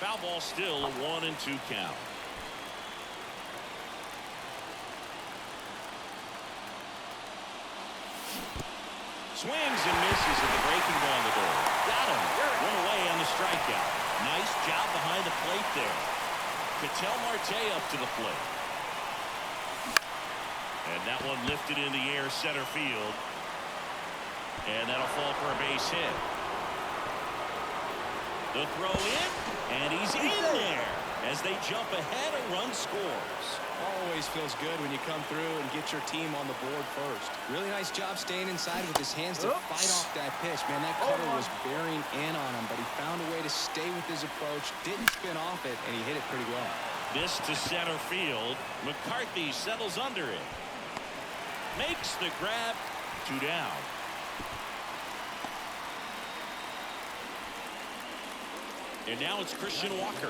Foul ball, still a 1-2 count. Swings and misses at the breaking ball on the door. Got him. One away on the strikeout. Nice job behind the plate there. Ketel Marte up to the plate. And that one lifted in the air, center field. And that'll fall for a base hit. The throw in, and he's in there. As they jump ahead, a run scores. Always feels good when you come through and get your team on the board first. Really nice job staying inside with his hands to fight off that pitch. Man, that cutter was bearing in on him, but he found a way to stay with his approach, didn't spin off it, and he hit it pretty well. This to center field. McCarthy settles under it. Makes the grab. 2 down. And now it's Christian Walker.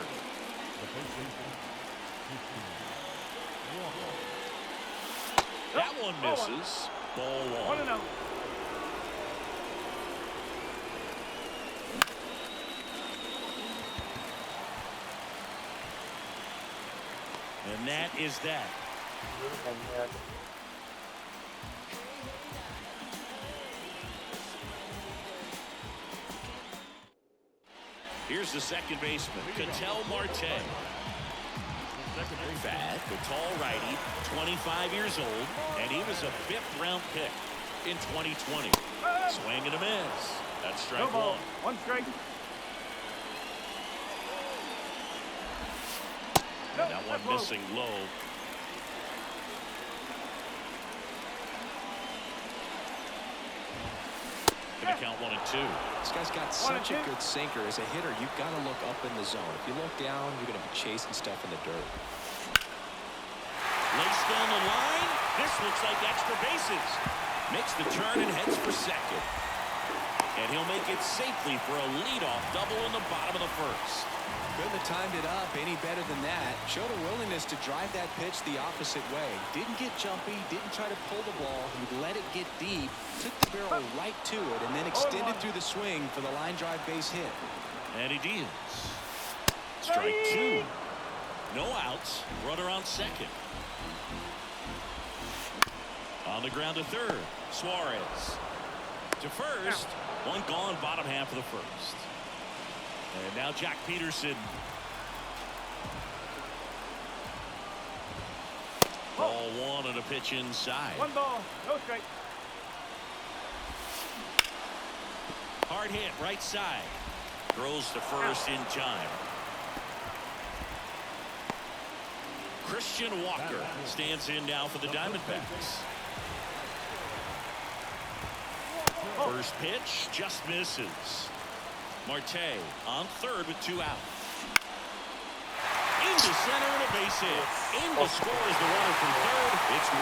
That one misses. Ball 1. 1-0. And that is that. Here's the second baseman, Ketel Marte. Fat, the tall righty, 25 years old, and he was a 5th-round pick in 2020. Swing and a miss. That's strike 1. 1 strike. And that one missing low. Gonna count 1 and 2. This guy's got such a good sinker. As a hitter, you've got to look up in the zone. If you look down, you're going to be chasing stuff in the dirt. Laced down the line. This looks like extra bases. Makes the turn and heads for second. And he'll make it safely for a leadoff double in the bottom of the first. Couldn't have timed it up any better than that. Showed a willingness to drive that pitch the opposite way. Didn't get jumpy, didn't try to pull the ball. He let it get deep, took the barrel right to it, and then extended through the swing for the line drive base hit. And he deals. Strike 2. No outs. Runner on second. On the ground to third. Suarez. To first. One gone, bottom half of the first. And now Jack Peterson. Ball 1 and a pitch inside. 1 ball, no strike. Hard hit, right side. Throws to first in time. Christian Walker stands in now for the Diamondbacks. First pitch just misses. Marte on third with 2 out. Into center and a base hit. In to score is the runner from third. It's 1-1.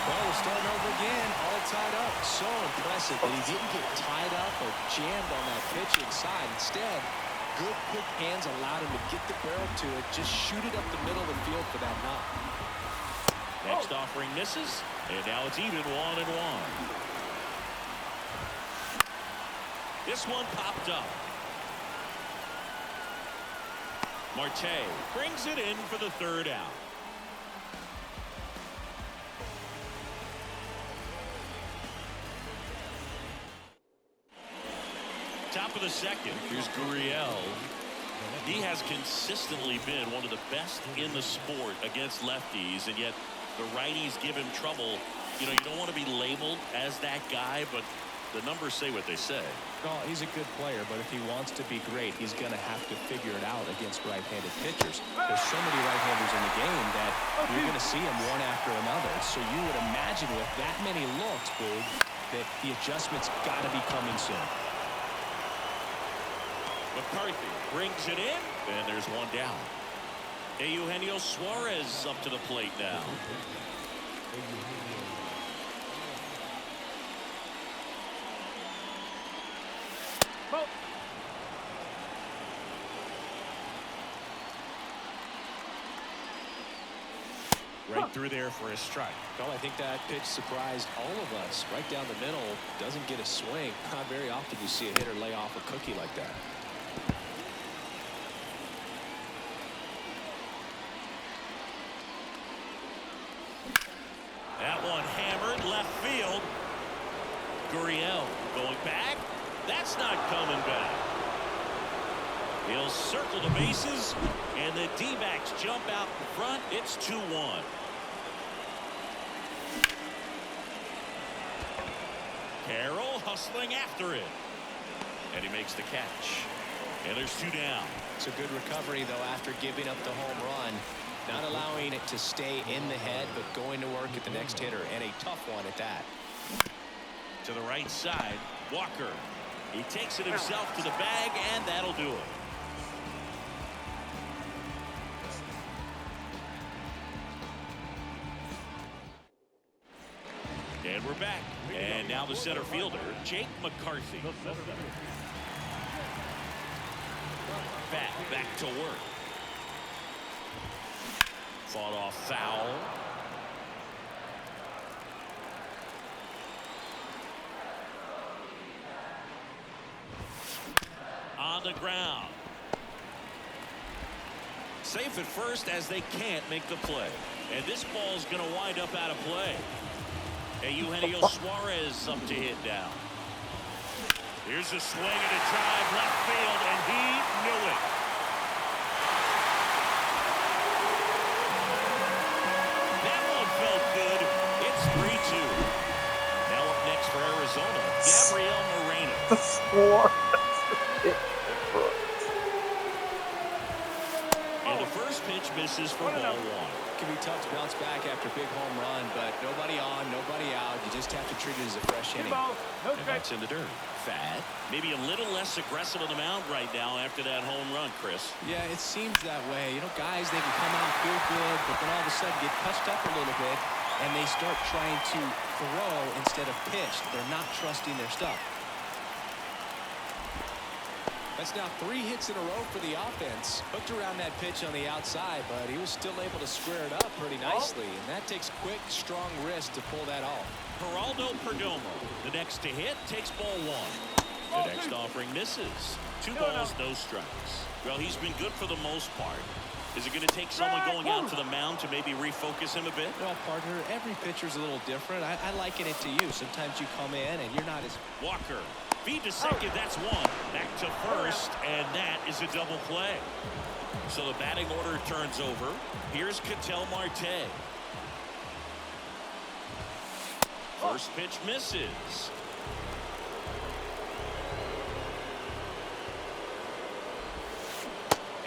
Well, we're starting over again, all tied up. So impressive that he didn't get tied up or jammed on that pitch inside. Instead, good quick hands allowed him to get the barrel to it, just shoot it up the middle of the field for that knock. Next offering misses, and now it's even 1-1. This one popped up. Marte brings it in for the 3rd out. Top of the second, here's Gurriel. He has consistently been one of the best in the sport against lefties, and yet the righties give him trouble. You know, you don't want to be labeled as that guy, but the numbers say what they say. Well, he's a good player, but if he wants to be great, he's going to have to figure it out against right-handed pitchers. There's so many right-handers in the game that you're going to see him one after another. So you would imagine with that many looks, Boog, that the adjustment's got to be coming soon. McCarthy brings it in, and there's 1 down. Eugenio Suarez up to the plate now. Ball. right through there for a strike. Well, I think that pitch surprised all of us. Right down the middle, doesn't get a swing. Not very often you see a hitter lay off a cookie like that. That one hammered left field. Gurriel going back. That's not coming back. He'll circle the bases, and the D-backs jump out in front. It's 2-1. Carroll hustling after it, and he makes the catch. And there's 2 down. It's a good recovery, though, after giving up the home run. Not allowing it to stay in the head, but going to work at the next hitter, and a tough one at that. To the right side, Walker. He takes it himself to the bag, and that'll do it. And we're back. And now the center fielder, Jake McCarthy. Back to work. Fought off foul. On the ground. Safe at first as they can't make the play. And this ball's going to wind up out of play. And Eugenio Suarez up to hit down. Here's a swing and a drive left field, and he knew it. That one felt good. It's 3-2. Now up next for Arizona, Gabriel Moreno. The score. And the first pitch misses for ball 1. It can be tough to bounce back after a big home run, but nobody on, nobody out. You just have to treat it as a fresh inning. No And that's in the dirt. Fad, maybe a little less aggressive on the mound right now after that home run, Chris. Yeah, it seems that way. You know, guys, they can come out, feel good, but then all of a sudden get touched up a little bit, and they start trying to throw instead of pitch. They're not trusting their stuff. That's now 3 hits in a row for the offense. Hooked around that pitch on the outside, but he was still able to square it up pretty nicely. And that takes quick, strong wrist to pull that off. Geraldo Perdomo, the next to hit, takes ball 1. The next offering misses. 2 balls, no strikes. Well, he's been good for the most part. Is it going to take someone going out to the mound to maybe refocus him a bit? Well, partner, every pitcher's a little different. I liken it to you. Sometimes you come in and you're not as... Walker. Feed to second, that's 1. Back to first, and that is a double play. So the batting order turns over. Here's Ketel Marte. First pitch misses.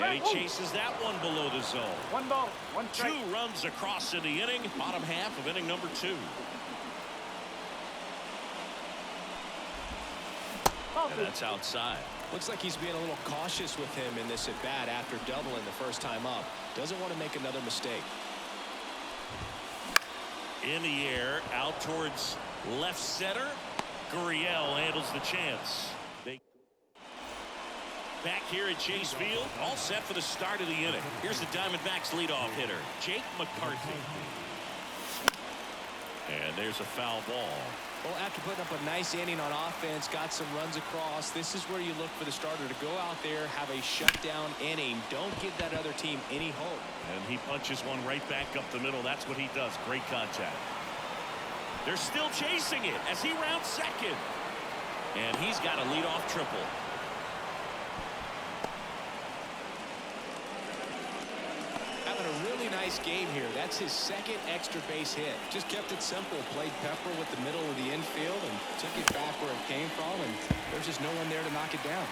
And he chases that one below the zone. 1 ball, 1 strike. 2 runs across in the inning, bottom half of inning number 2. And that's outside. Looks like he's being a little cautious with him in this at-bat after doubling the first time up. Doesn't want to make another mistake. In the air, out towards left center. Gurriel handles the chance. Back here at Chase Field, all set for the start of the inning. Here's the Diamondbacks leadoff hitter, Jake McCarthy. And there's a foul ball. Well, after putting up a nice inning on offense, got some runs across, this is where you look for the starter to go out there, have a shutdown inning. Don't give that other team any hope. And he punches one right back up the middle. That's what he does. Great contact. They're still chasing it as he rounds second. And he's got a leadoff triple. Having a really nice game here. That's his second extra base hit. Just kept it simple. Played pepper with the middle of the infield and took it back where it came from. And there's just no one there to knock it down.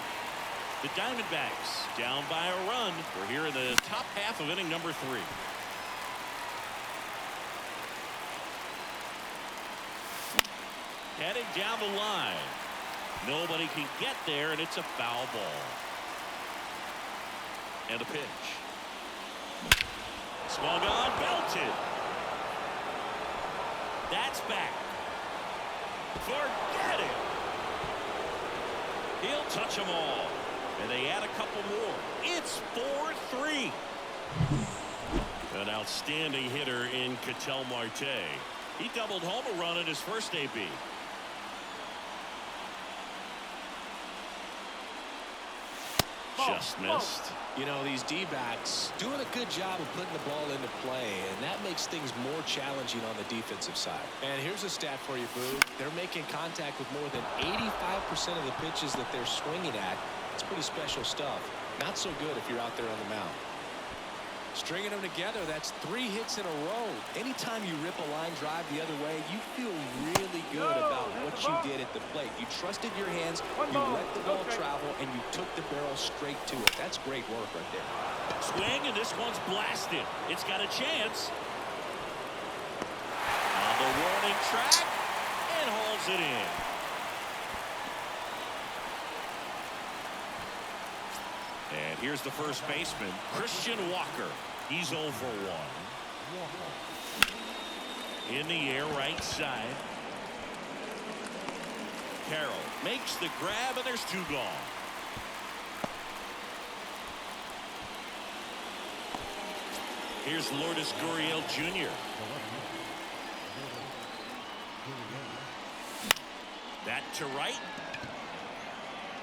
The Diamondbacks down by a run. We're here in the top half of inning number 3. Heading down the line. Nobody can get there, and it's a foul ball. And a pitch. Swung on, belted. That's back. Forget it. He'll touch them all. And they add a couple more. It's 4-3. An outstanding hitter in Ketel Marte. He doubled home a run in his first AB. Just missed. You know, these D-backs doing a good job of putting the ball into play, and that makes things more challenging on the defensive side. And here's a stat for you, Boo. They're making contact with more than 85% of the pitches that they're swinging at. It's pretty special stuff. Not so good if you're out there on the mound. Stringing them together, that's 3 hits in a row. Anytime you rip a line drive the other way, you feel really good about what you did at the plate. You trusted your hands, you let the ball travel, and you took the barrel straight to it. That's great work right there. Swing, and this one's blasted. It's got a chance. On the warning track, and holds it in. And here's the first baseman, Christian Walker. He's 0 for 1. In the air, right side. Carroll makes the grab, and there's 2 gone. Here's Lourdes Gurriel Jr. That to right.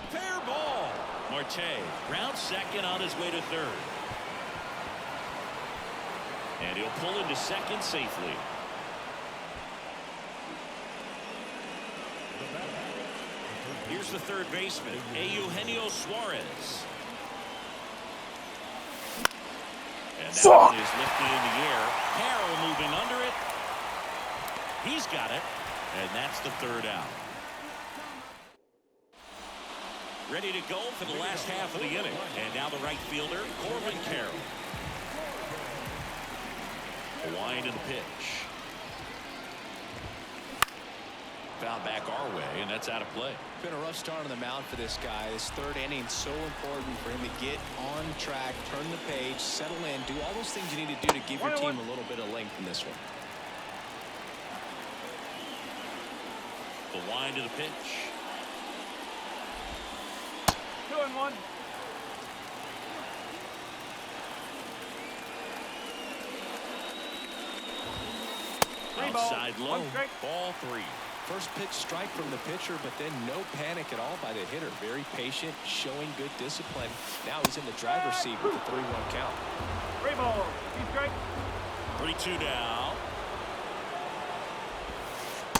Fair ball. Marte rounds second on his way to third. And he'll pull into second safely. Here's the third baseman, Eugenio Suarez. And that one is lifted in the air. Carroll moving under it. He's got it. And that's the third out. Ready to go for the last half of the inning. And now the right fielder, Corbin Carroll. A wind in the pitch. Found back our way, and that's out of play. Been a rough start on the mound for this guy. This third inning so important for him to get on track, turn the page, settle in, do all those things you need to do to give your team a little bit of length in this one. The wind of the pitch. 2-1. Outside low. Ball 3. First pitch strike from the pitcher, but then no panic at all by the hitter. Very patient, showing good discipline. Now he's in the driver's seat with the 3-1 count. 3 balls. 2 strikes. 3-2 down.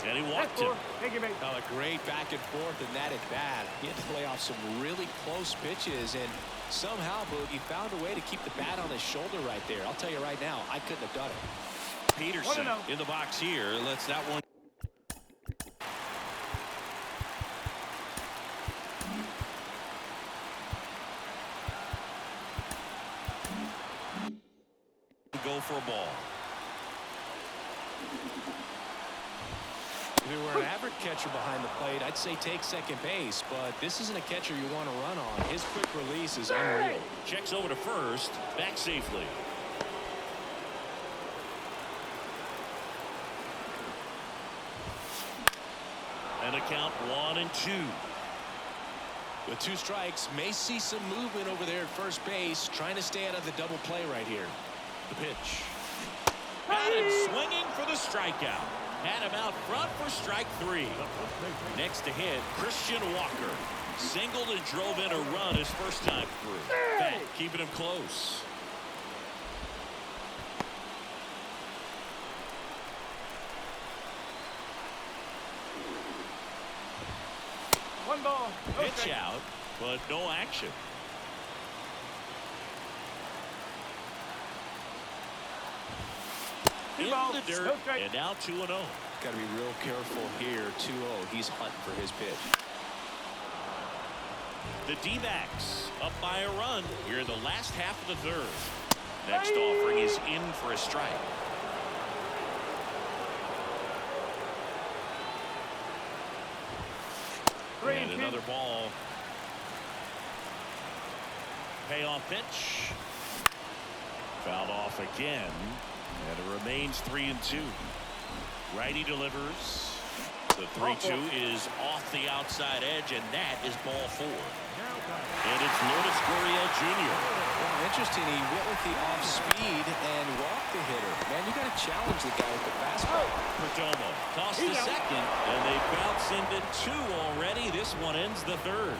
And he walked him. Thank you, mate. Now a great back and forth in that at bat. He had to play off some really close pitches, and somehow, Boogie found a way to keep the bat on his shoulder right there. I'll tell you right now, I couldn't have done it. Peterson in the box here. Lets that one. Go for a ball. If he were an average catcher behind the plate, I'd say take second base, but this isn't a catcher you want to run on. His quick release is unreal. Checks over to first, back safely. And a count 1-2. With 2 strikes, may see some movement over there at first base, trying to stay out of the double play right here. The pitch. Got him swinging for the strikeout. Had him out front for strike 3. Next to hit, Christian Walker. Singled and drove in a run his first time through. Back, keeping him close. One ball. No Pitch strike. out, but no action. In the dirt, and now 2-0. Got to be real careful here. 2-0. He's hunting for his pitch. The D-backs up by a run here in the last half of the third. Next offering is in for a strike. And another ball. Payoff pitch. Fouled off again. And it remains 3-2. Righty delivers. The 3-2 is off the outside edge, and that is ball 4. And it's Lourdes Gurriel Jr. Well, interesting. He went with the off speed and walked the hitter. Man, you got to challenge the guy with the fastball. Perdomo tossed to second, and they bounce into 2 already. This one ends the 3rd.